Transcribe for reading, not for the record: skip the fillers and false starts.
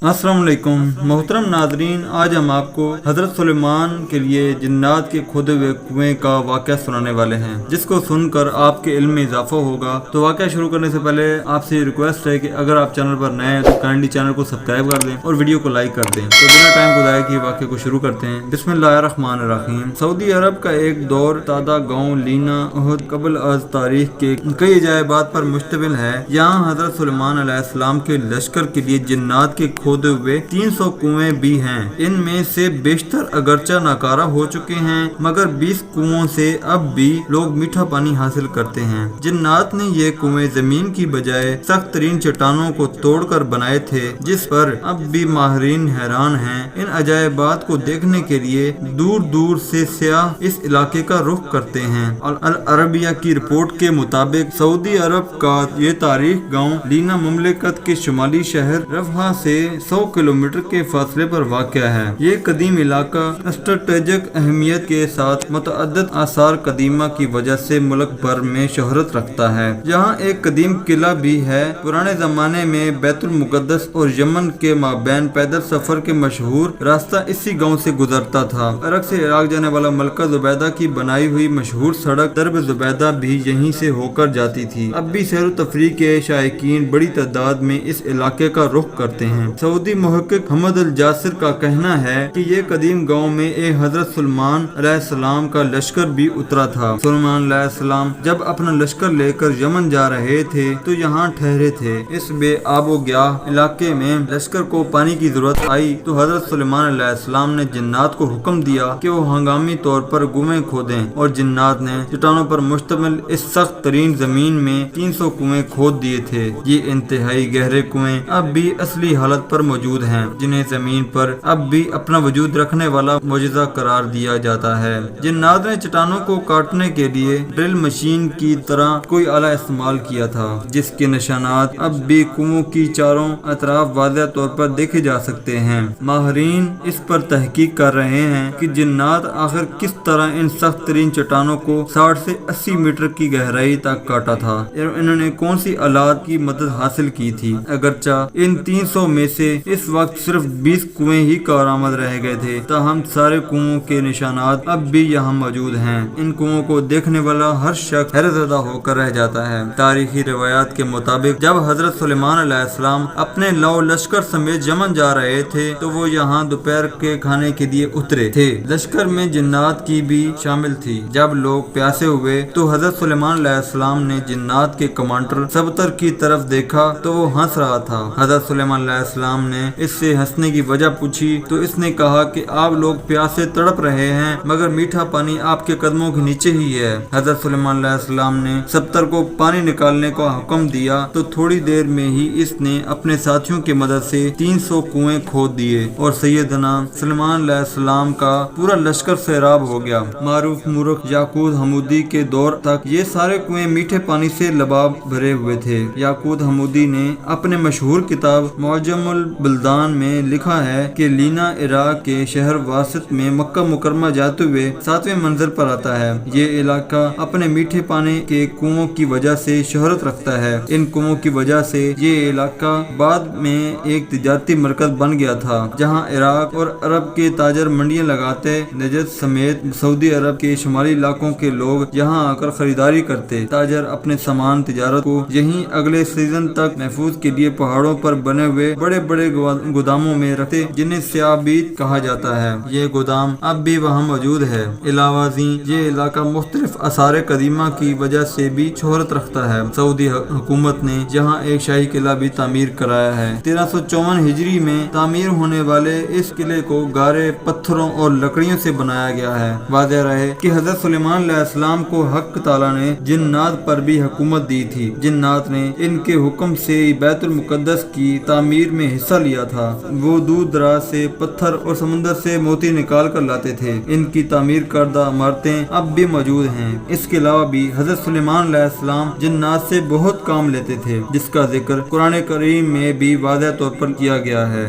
अस्सलाम वालेकुम मोहतरम नाजरीन, आज हम आपको हजरत सुलेमान के लिए जिन्नात के खोदे हुए कुएं का वाक़या सुनाने वाले हैं, जिसको सुनकर आपके इल्म में इजाफा होगा। तो वाक़या शुरू करने से पहले आपसे ये रिक्वेस्ट है कि अगर आप चैनल पर नए हैं तो काइंडली चैनल को सब्सक्राइब कर दें और वीडियो को लाइक कर दें। तो बिना टाइम को ज़ाया किए वाक़े को शुरू करते हैं। बिस्मिल्लाहिर्रहमानिर्रहीम। सऊदी अरब का एक दौर तादा गाँव लीना उहद कबल अज तारीख के कई अजायबात पर मुश्तमिल है। यहाँ हजरत सुलेमान अलैहिस्सलाम के लश्कर के लिए जिन्नात के खोदे हुए 300 कुएं भी हैं। इनमें से बेशतर अगरचा नाकारा हो चुके हैं, मगर 20 कुओं से अब भी लोग मीठा पानी हासिल करते हैं। जिन्नात ने ये कुएं जमीन की बजाय सख्त तरीन चट्टानों को तोड़कर बनाए थे, जिस पर अब भी माहिरीन हैरान हैं। इन अजायबात को देखने के लिए दूर दूर से सियाह इस इलाके का रुख करते हैं। अल अरबिया की रिपोर्ट के मुताबिक सऊदी अरब का ये तारीख गाँव लीना मुमलिकत के शुमाली शहर रफहा से 100 किलोमीटर के फासले पर वाक़या है। ये कदीम इलाका स्ट्रेटेजिक अहमियत के साथ मुतअद्दिद आसार कदीमा की वजह से मुल्क भर में शोहरत रखता है। यहाँ एक कदीम किला भी है। पुराने जमाने में बैतुल मुक़द्दस और यमन के माबैन पैदल सफर के मशहूर रास्ता इसी गाँव से गुजरता था। अरब से इराक जाने वाला मलका जुबैदा की बनाई हुई मशहूर सड़क दरब जुबैदा भी यहीं से होकर जाती थी। अब भी सैर तफरीह के शायकीन बड़ी तादाद में इस इलाके का रुख करते हैं। सऊदी मुहक्किक हमद अल जासिर का कहना है कि ये कदीम गांव में एक हजरत सुलेमान अलैहिस्सलाम का लश्कर भी उतरा था। सुलेमान अलैहिस्सलाम जब अपना लश्कर लेकर यमन जा रहे थे तो यहाँ ठहरे थे। इस बेआबो ग्याह इलाके में लश्कर को पानी की जरूरत आई तो हजरत सुलेमान अलैहिस्सलाम ने जिन्नात को हुक्म दिया कि वो हंगामी तौर पर कुएं खोदें, और जिन्नात ने चट्टानों पर मुश्तमिल इस सख्त तरीन जमीन में 300 कुएं खोद दिए थे। ये इंतहाई गहरे कुएं अब भी असली हालत पर मौजूद हैं, जिन्हें जमीन पर अब भी अपना वजूद रखने वाला मौजज़ा करार दिया जाता है। जिन्नात ने चट्टानों को काटने के लिए ड्रिल मशीन की तरह कोई आला इस्तेमाल किया था, जिसके निशानात अब भी कुओं की चारों अतराफ वाज़ेह तौर पर देखे जा सकते हैं। माहिरीन इस पर तहकीक कर रहे हैं कि जिन्नात आखिर किस तरह इन सख्त तरीन चट्टानों को 60 से 80 मीटर की गहराई तक काटा था। इन्होंने कौन सी आलात की मदद हासिल की थी। अगरचा इन 300 में से इस वक्त सिर्फ 20 कुएं ही कारआमद रह गए थे, ताहम सारे कुओं के निशानात अब भी यहाँ मौजूद हैं। इन कुओं को देखने वाला हर शख्स हैरतज़दा होकर रह जाता है। तारीखी रिवायात के मुताबिक जब हजरत सुलेमान अलैहिस्सलाम अपने लौ लश्कर समेत यमन जा रहे थे तो वो यहाँ दोपहर के खाने के लिए उतरे थे। लश्कर में जिन्नात की भी शामिल थी। जब लोग प्यासे हुए तो हजरत सुलेमान अलैहिस्सलाम ने जिन्नात के कमांडर सबतर की तरफ देखा तो वो हंस रहा था। हजरत सुलेमान अलैहिस्सलाम ने इससे हंसने की वजह पूछी तो इसने कहा कि आप लोग प्यासे तड़प रहे हैं, मगर मीठा पानी आपके कदमों के नीचे ही है। हजरत सुलेमान अलैहिस्सलाम ने सबतर को पानी निकालने का हुक्म दिया तो थोड़ी देर में ही इसने अपने साथियों की मदद से 300 कुएं खोद दिए और सैयदना सुलेमान अलैहिस्सलाम का पूरा लश्कर सैराब हो गया। मारूफ मुरख याकूत हमूदी के दौर तक ये सारे कुएं मीठे पानी से लबाब भरे हुए थे। याकूत हमूदी ने अपने मशहूर किताब मुअज्जमुल बुल्दान में लिखा है कि लीना इराक के शहर वासित में मक्का मुकरमा जाते हुए 7वें मंजिल पर आता है। ये इलाका अपने मीठे पानी के कुओं की वजह से शोहरत रखता है। इन कुओं की वजह से ये इलाका बाद में एक तिजारती मरकज बन गया था, जहाँ इराक और अरब के ताजर मंडियाँ लगाते। नजद समेत सऊदी अरब के शुमाली इलाकों के लोग यहाँ आकर खरीदारी करते। ताजर अपने सामान तिजारत को यहीं अगले सीजन तक महफूज के लिए पहाड़ों पर बने हुए बड़े बड़े गोदामों में रखते, जिन्हें सियाबीत कहा जाता है। ये गोदाम अब भी वहाँ मौजूद है। इलावाजी ये इलाका मुख्तलिफ आसार कदीमा की वजह से भी शोहरत रखता है। सऊदी हुकूमत ने यहाँ एक शाही किला भी तामीर कराया है। 1354 हिजरी में तामीर होने वाले इस किले को गारे पत्थरों और लकड़ियों से बनाया गया है। वाज़ेह रहे कि हजरत सुलेमान अलैहिस्सलाम को हक ताला ने जिन्नात पर भी हुकूमत दी थी। जिन्नात ने इनके हुक्म से बैतुल मुक़द्दस की तामीर में हिस्सा लिया था। वो दूर दराज से पत्थर और समुद्र से मोती निकाल कर लाते थे। इनकी तामीर करदा इमारतें अब भी मौजूद हैं। इसके अलावा भी हजरत सुलेमान अलैहिस्सलाम जिन्नात से बहुत काम लेते थे, जिसका जिक्र कुरान करीम में भी वाज़ेह तौर पर किया गया है।